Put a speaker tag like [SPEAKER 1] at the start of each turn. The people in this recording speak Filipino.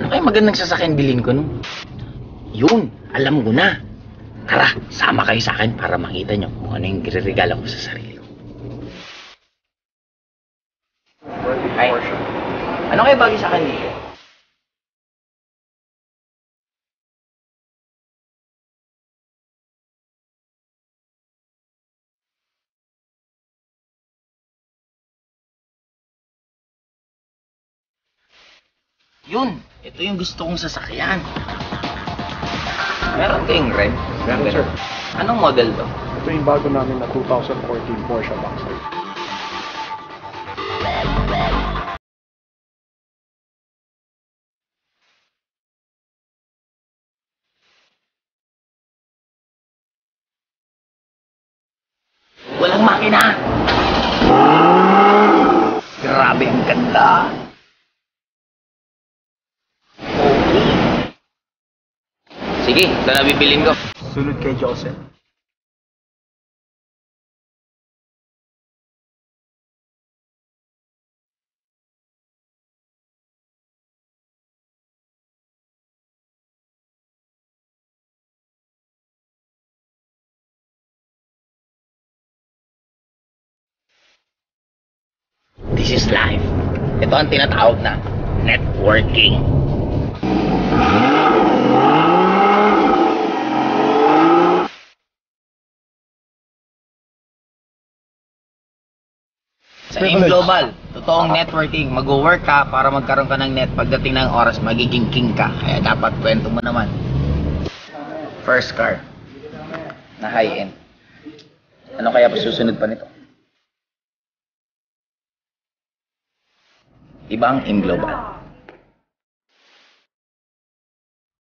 [SPEAKER 1] Ano kaya magandang sasakyan bilhin ko, no? Yun, alam ko na. Tara, sama kayo sa akin para makita nyo kung ano yung regalo ko sa sarili ko. Ay, ano kaya bagay sa akin dito? Yun, ito yung gusto kong sasakyan. Meron kayong red?
[SPEAKER 2] Meron, sir.
[SPEAKER 1] Anong model to?
[SPEAKER 2] Ito yung bago namin na 2014 Porsche Boxer.
[SPEAKER 1] Walang makina! Grabe, ang ganda! Okay. Sige, ito na bibilin ko.
[SPEAKER 2] Sunod kay Joseph.
[SPEAKER 1] This is life. Ito ang tinatawag na networking. Sa AIM Global, totoong networking. Mag-work ka para magkaroon ka ng net. Pagdating ng oras, magiging king ka. Kaya dapat kwento mo naman. First car. Na high-end. Ano kaya pa susunod pa nito? Ibang AIM Global.